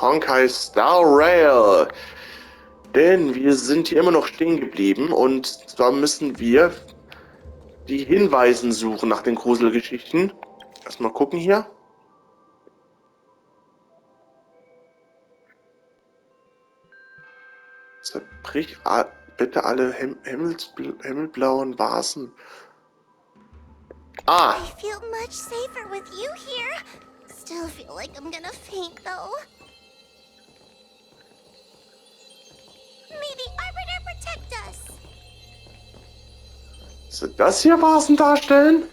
Honkai Star Rail. Denn wir sind hier immer noch stehen geblieben und zwar müssen wir die Hinweisen suchen nach den Gruselgeschichten. Erstmal gucken hier. Zerbrich bitte alle himmelblauen Vasen. Ah! I feel much safer with you here. Still feel like I'm gonna faint though. May the Arbiter protect us. Sind das hier Vasen darstellen?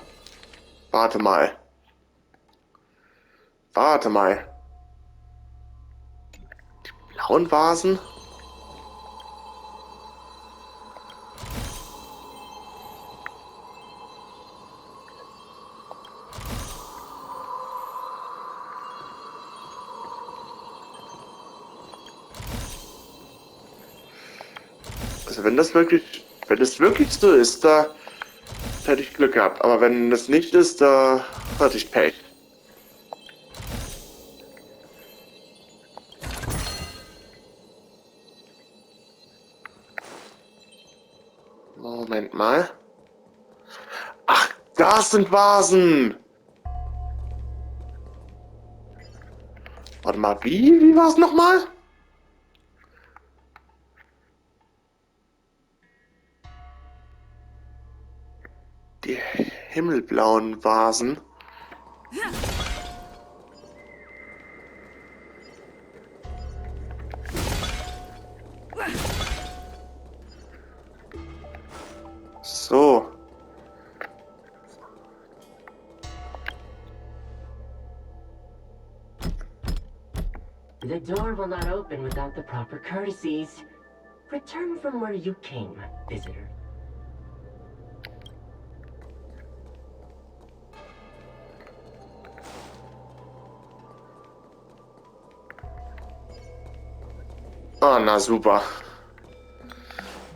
Warte mal. Warte mal. Die blauen Vasen? Also wenn das wirklich so ist, da hätte ich Glück gehabt. Aber wenn das nicht ist, da hatte ich Pech. Moment mal. Ach, das sind Vasen! Warte mal, wie war es nochmal? Die himmelblauen Vasen. So. The door will not open without the proper courtesies. Return from where you came, visitor. Ah, na super.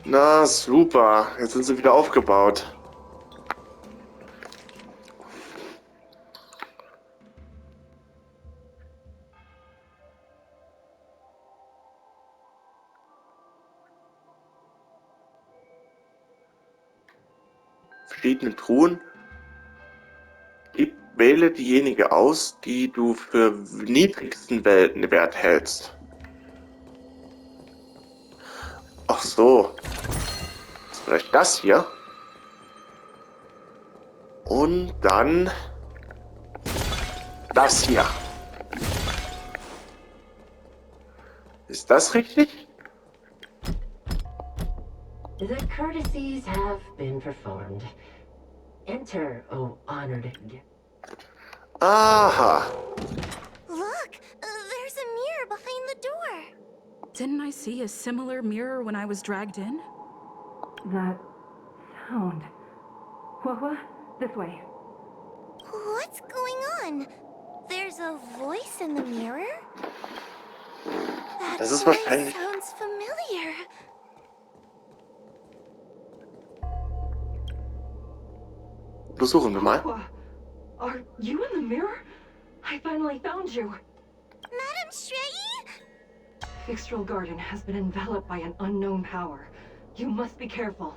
Na super. Jetzt sind sie wieder aufgebaut. Verschiedene Truhen. Wähle diejenige aus, die du für niedrigsten Wert hältst. Ach so. Vielleicht das hier. Und dann das hier. Ist das richtig? The courtesies have been performed. Enter, O honored guest. Aha. Look, there's a mirror behind the door. Didn't I see a similar mirror when I was dragged in? That sound. What? This way. What's going on? There's a voice in the mirror? That Das ist voice wahrscheinlich. sounds familiar. Besuchen wir mal. Are you in the mirror? I finally found you. Madam Strei? Fixtral Garden has been enveloped by an unknown power. You must be careful.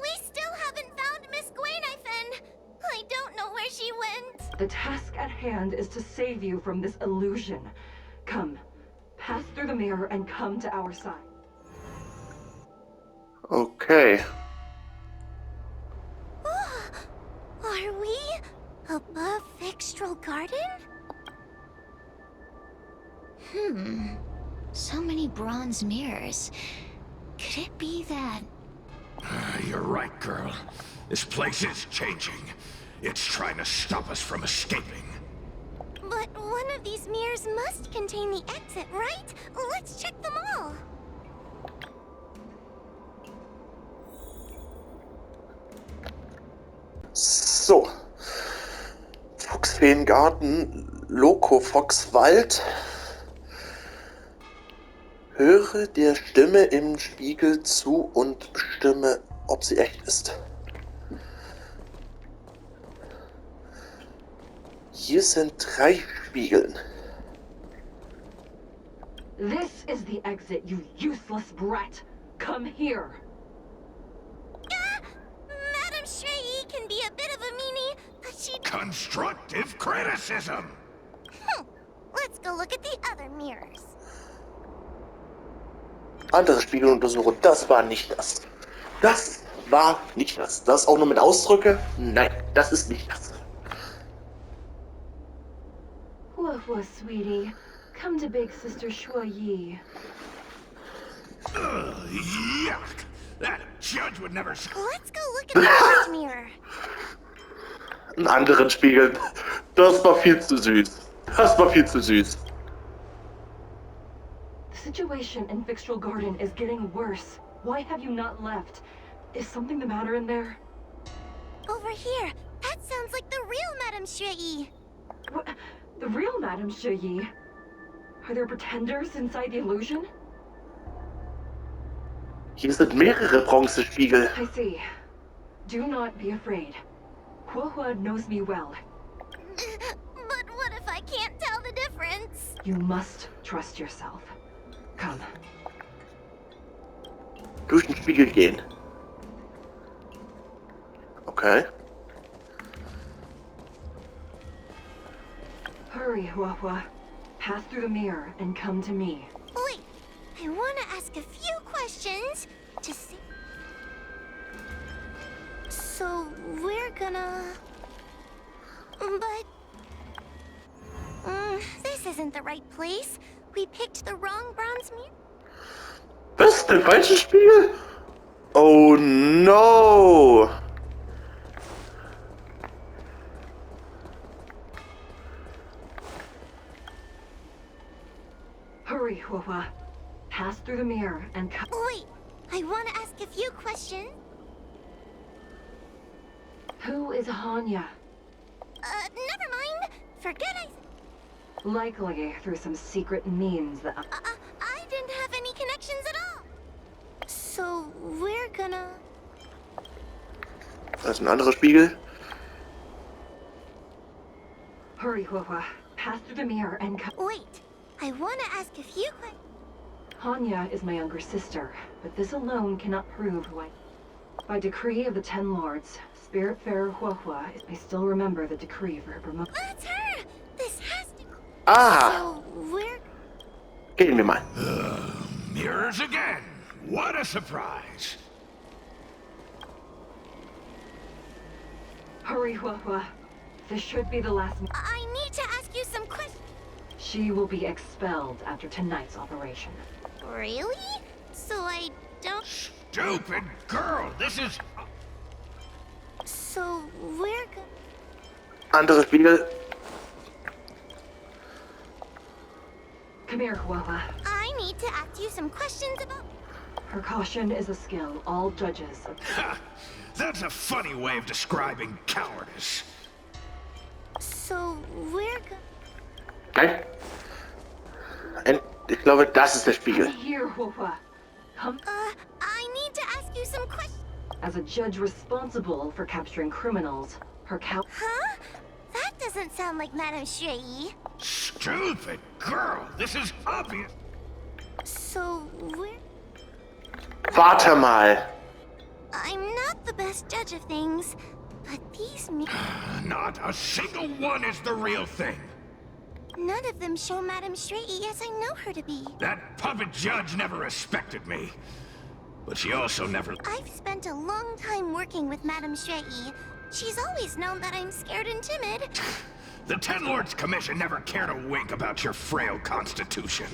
We still haven't found Miss Guinaifen. I don't know where she went. The task at hand is to save you from this illusion. Come, pass through the mirror and come to our side. Okay. Are we above Fixtral Garden? So many bronze mirrors. Could it be that... You're right, girl. This place is changing. It's trying to stop us from escaping. But one of these mirrors must contain the exit, right? Let's check them all. So. Fuchsfeengarten, Lokofoxwald. Höre der Stimme im Spiegel zu und bestimme, ob sie echt ist. Hier sind 3 Spiegeln. is the exit, you useless brat. Come here. Madame Shrey can be a bit of a meanie, but she... Constructive criticism! Let's go look at the other mirrors. Andere Spiegel untersuchen. Das war nicht das. Das war nicht das. Das auch nur mit Ausdrücke? Nein, das ist nicht das. Woof woof, sweetie. Come to Big Sister Shuoyi. Yuck! That judge would never... Let's go look at the first mirror. Einen anderen Spiegel. Das war viel zu süß. Das war viel zu süß. The situation in Vixtrel Garden is getting worse. Why have you not left? Is something the matter in there? Over here. That sounds like the real Madame Shrey. What? The real Madame Shuoyi? Are there pretenders inside the illusion? Hier sind mehrere Bronzespiegel. I see. Do not be afraid. Huohua knows me well. But what if I can't tell the difference? You must trust yourself. Come. Durch den Spiegel gehen. Okay. Hurry, Huohua. Pass through the mirror and come to me. Wait, I want to ask a few questions to see. So we're gonna... But... this isn't the right place. We picked the wrong bronze mirror. Was? Der falsche Spiegel? Oh no! Hurry, Huohua. Pass through the mirror and come. Wait, I want to ask a few questions. Who is Hanya? Never mind. Forget I... Likely through some secret means that... I didn't have any connections at all. So we're gonna... Da ist ein anderer Spiegel. Hurry, Huohua. Pass through the mirror and come. Wait, I want to ask a few questions. Hanya is my younger sister, but this alone cannot prove who I... By decree of the Ten Lords, Spiritfarer Huohua may still remember the decree for her promotion. That's her! This has to... Ah! So we're... Gehen wir mal. Mirrors again! What a surprise! Hurry, Huohua. This should be the last... I need to ask you some questions. She will be expelled after tonight's operation. Really? So I don't... Stupid girl! This is... So we're gonna... Andere Spiegel. Come here, Huohua. I need to ask you some questions about... Her caution is a skill all judges of... Ha! That's a funny way of describing cowardice. So we're gonna... Okay. Und ich glaube, das ist der Spiegel. Come here, Huohua. Come... I need to ask you some questions. As a judge responsible for capturing criminals, her Huh? That doesn't sound like Madame Shrey. Stupid girl! This is obvious! So we're... Warte mal. I'm not the best judge of things, but these Not a single one is the real thing! none of them show Madame Shrey as I know her to be. That puppet judge never respected me. But she also never... I've spent a long time working with Madame Shrey. She's always known that I'm scared and timid. The Ten Lords Commission never cared a wink about your frail constitution.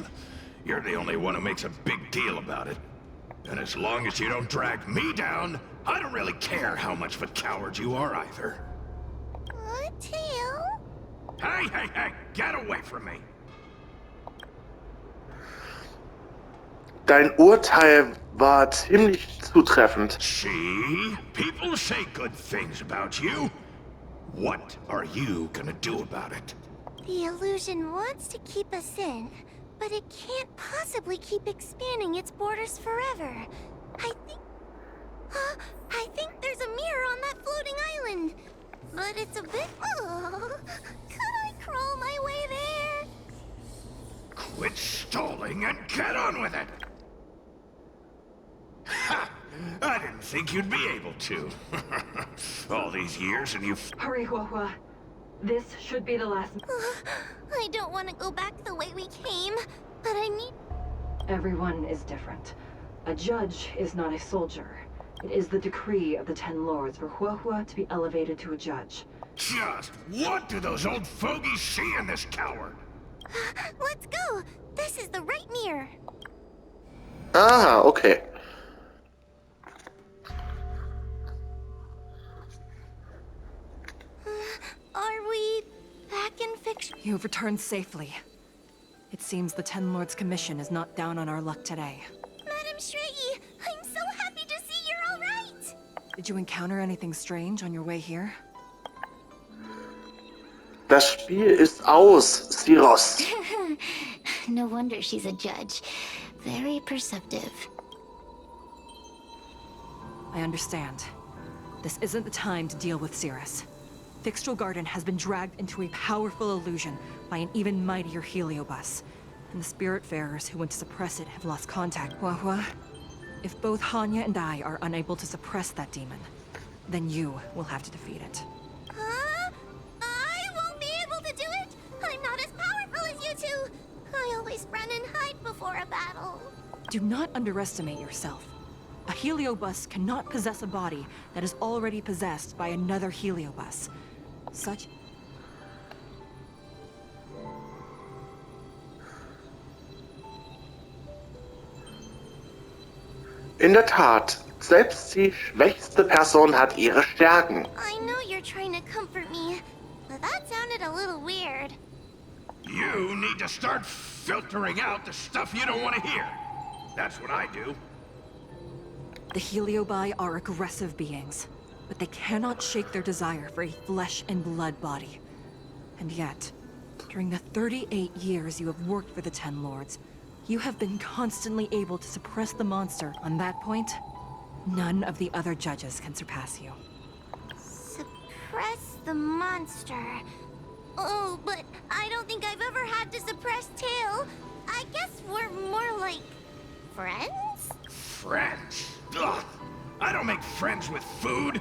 You're the only one who makes a big deal about it. And as long as you don't drag me down, I don't really care how much of a coward you are either. Tail? Hey, hey, hey! Get away from me! Dein Urteil war ziemlich zutreffend. See? People say good things about you. What are you gonna do about it? The illusion wants to keep us in, but it can't possibly keep expanding its borders forever. I think there's a mirror on that floating island. But it's a bit... Oh, could I crawl my way there? Quit stalling and get on with it! Ha! I didn't think you'd be able to. All these years and you've... Hurry, Huahua. This should be the last. I don't want to go back the way we came, but I need... Everyone is different. A judge is not a soldier. It is the decree of the Ten Lords for Huahua to be elevated to a judge. Just what do those old fogies see in this coward? Let's go! This is the right mirror. Ah, okay. Are we back in fiction? You have returned safely. It seems the Ten Lords Commission is not down on our luck today. Madam Shrey, I'm so happy to see you're all right! Did you encounter anything strange on your way here? Das Spiel ist aus, Siros. No wonder she's a judge. Very perceptive. I understand. This isn't the time to deal with Cirrus. Fixtral Garden has been dragged into a powerful illusion by an even mightier heliobus, and the Spiritfarers who went to suppress it have lost contact. Huahua, if both Hanya and I are unable to suppress that demon, then you will have to defeat it. Huh? I won't be able to do it! I'm not as powerful as you two! I always run and hide before a battle. Do not underestimate yourself. A heliobus cannot possess a body that is already possessed by another heliobus. Such... In der Tat, selbst die schwächste Person hat ihre Stärken. I know you're trying to comfort me, but that sounded a little weird. You need to start filtering out the stuff you don't want to hear. That's what I do. The Heliobi are aggressive beings, but they cannot shake their desire for a flesh and blood body. And yet, during the 38 years you have worked for the Ten Lords, you have been constantly able to suppress the monster. On that point, none of the other judges can surpass you. Suppress the monster. Oh, but I don't think I've ever had to suppress Tail. I guess we're more like... friends? Friends? Ugh! I don't make friends with food!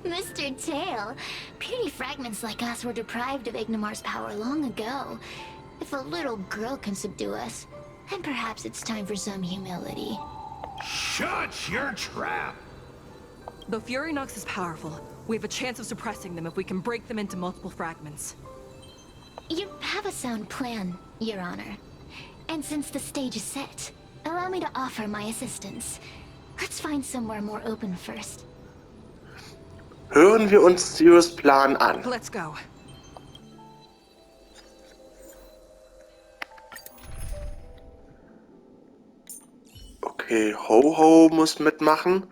Mr. Tail, puny fragments like us were deprived of Ignimar's power long ago. If a little girl can subdue us, then perhaps it's time for some humility. Shut your trap! Though Fury Nox is powerful, we have a chance of suppressing them if we can break them into multiple fragments. You have a sound plan, Your Honor. And since the stage is set, allow me to offer my assistance. Let's find somewhere more open first. Hören wir uns Siros Plan an. Let's go. Okay, Ho-Ho muss mitmachen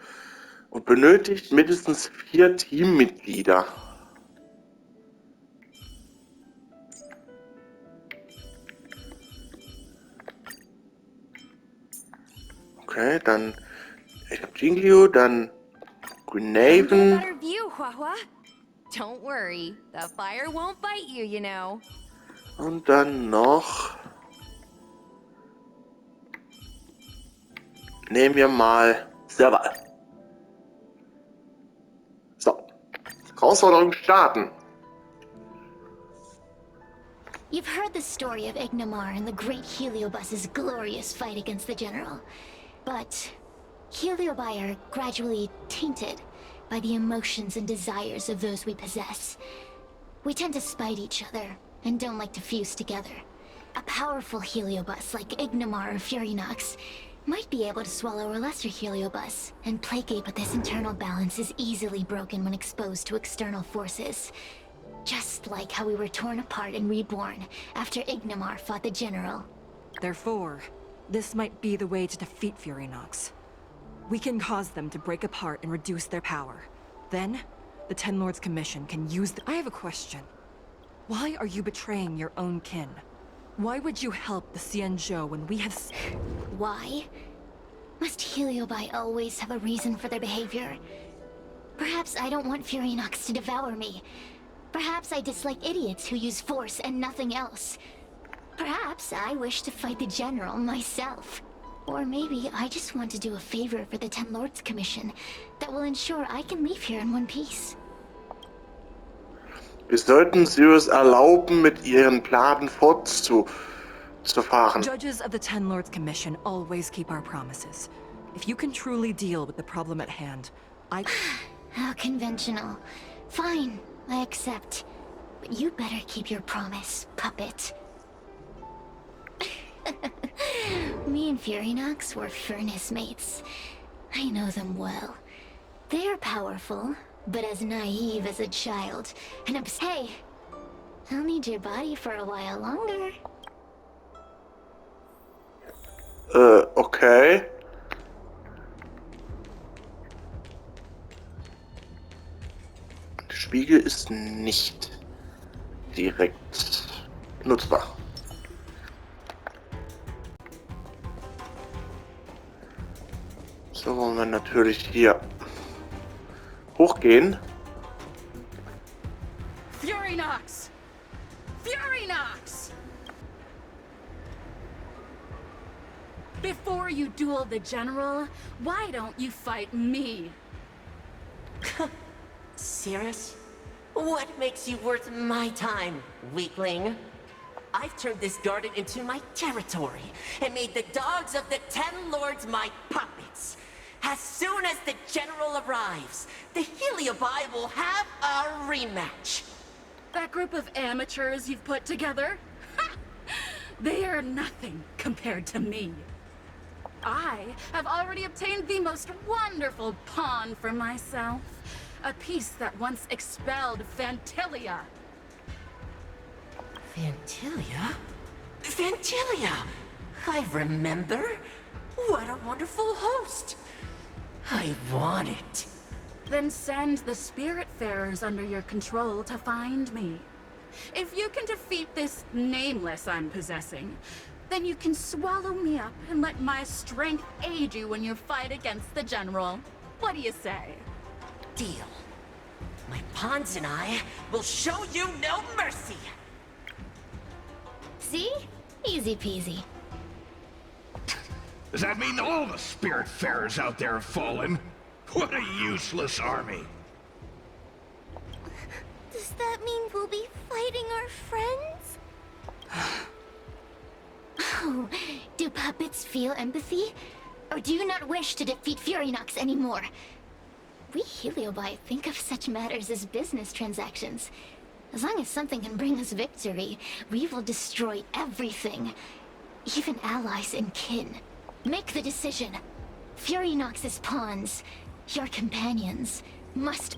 und benötigt mindestens 4 Teammitglieder. Okay, dann ich hab Jinglio, dann Guinaifen. Better view, Huahua. Don't worry, the fire won't bite you, you know. Und dann noch... Nehmen wir mal Serval. So, Herausforderung starten. You've heard the story of Ignimar and the great Heliobus's glorious fight against the General. But Heliobi are gradually tainted by the emotions and desires of those we possess. We tend to spite each other and don't like to fuse together. A powerful Heliobus like Ignimar or Furynox might be able to swallow a lesser Heliobus and placate, but this internal balance is easily broken when exposed to external forces. Just like how we were torn apart and reborn after Ignimar fought the General. Therefore, this might be the way to defeat Furynox. We can cause them to break apart and reduce their power. Then, the Ten Lords Commission can use I have a question. Why are you betraying your own kin? Why would you help the Xianzhou when we have... Why? Must Heliobi always have a reason for their behavior? Perhaps I don't want Furynox to devour me, Perhaps I dislike idiots who use force and nothing else. Perhaps I wish to fight the General myself. Or maybe I just want to do a favor for the Ten Lords Commission that will ensure I can leave here in one piece. Wir sollten Sirius erlauben, mit ihren Planen fortzufahren. Judges of the Ten Lords Commission always keep our promises. If you can truly deal with the problem at hand, How conventional. Fine, I accept. But you better keep your promise, puppet. Me and Furynox were furnace mates. I know them well. They are powerful, but as naive as a child. And hey, I'll need your body for a while longer. Okay. Der Spiegel ist nicht direkt nutzbar. So wollen wir natürlich hier hochgehen. Furynox! Furynox! Before you duel the General, why don't you fight me? Sirius? What makes you worth my time, weakling? I've turned this garden into my territory and made the dogs of the Ten Lords my puppets. As soon as the General arrives, the Heliobi will have a rematch. That group of amateurs you've put together? They are nothing compared to me. I have already obtained the most wonderful pawn for myself. A piece that once expelled Fantilia. Fantilia? Fantilia! I remember. What a wonderful host. I want it. Then send the Spiritfarers under your control to find me. If you can defeat this nameless I'm possessing, then you can swallow me up and let my strength aid you in your fight against the General. What do you say? Deal. My pawns and I will show you no mercy. See? Easy peasy. Does that mean all the Spiritfarers out there have fallen? What a useless army. Does that mean we'll be fighting our friends? Oh, do puppets feel empathy? Or do you not wish to defeat Furynox anymore? We Heliobi think of such matters as business transactions. As long as something can bring us victory, we will destroy everything. Even allies and kin. Make the decision. Furynox's pawns, your companions, must...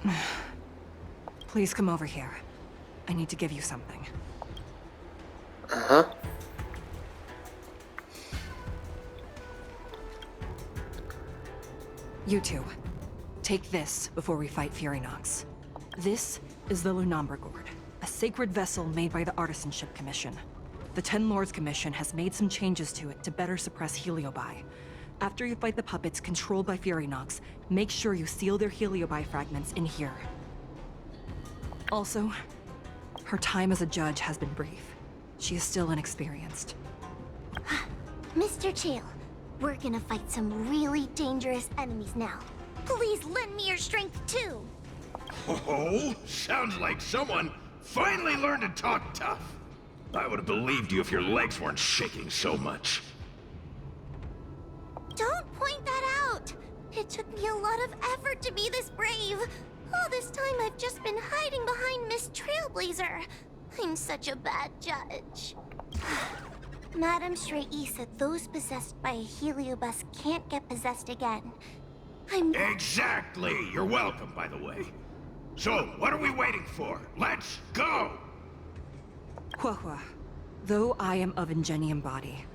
Please come over here. I need to give you something. Aha. You two, take this before we fight Furynox. This is the Lunombra Gourd, a sacred vessel made by the Artisanship Commission. The Ten Lords Commission has made some changes to it to better suppress Heliobi. After you fight the puppets controlled by Furynox, make sure you seal their Heliobi fragments in here. Also, her time as a judge has been brief. She is still inexperienced. Mr. Chael, we're gonna fight some really dangerous enemies now. Please lend me your strength too. Oh, sounds like someone finally learned to talk tough. I would have believed you if your legs weren't shaking so much. Don't point that out! It took me a lot of effort to be this brave. All this time I've just been hiding behind Miss Trailblazer. I'm such a bad judge. Madame Straight-E said those possessed by a heliobus can't get possessed again. Exactly! You're welcome, by the way. So, what are we waiting for? Let's go! Huahua, though I am of Ingenium body,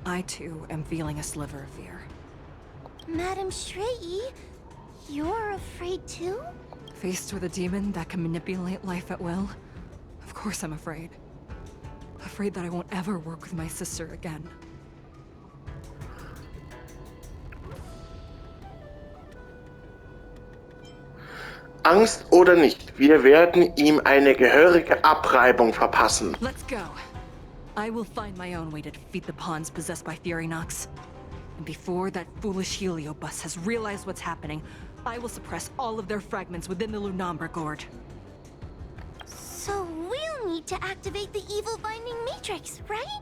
I too am feeling a sliver of fear. Madame Straight-E, you're afraid too? Faced with a demon that can manipulate life at will, of course I'm afraid. Afraid that I won't ever work with my sister again. Angst oder nicht, wir werden ihm eine gehörige Abreibung verpassen. Let's go. I will find my own way to defeat the pawns possessed by Fury Nox. And before that foolish Heliobus has realized what's happening, I will suppress all of their fragments within the Lunambra Gourd. So we'll need to activate the evil binding matrix, right?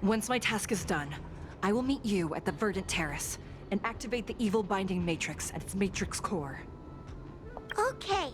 Once my task is done, I will meet you at the Verdant Terrace and activate the evil binding matrix at its matrix core. Okay.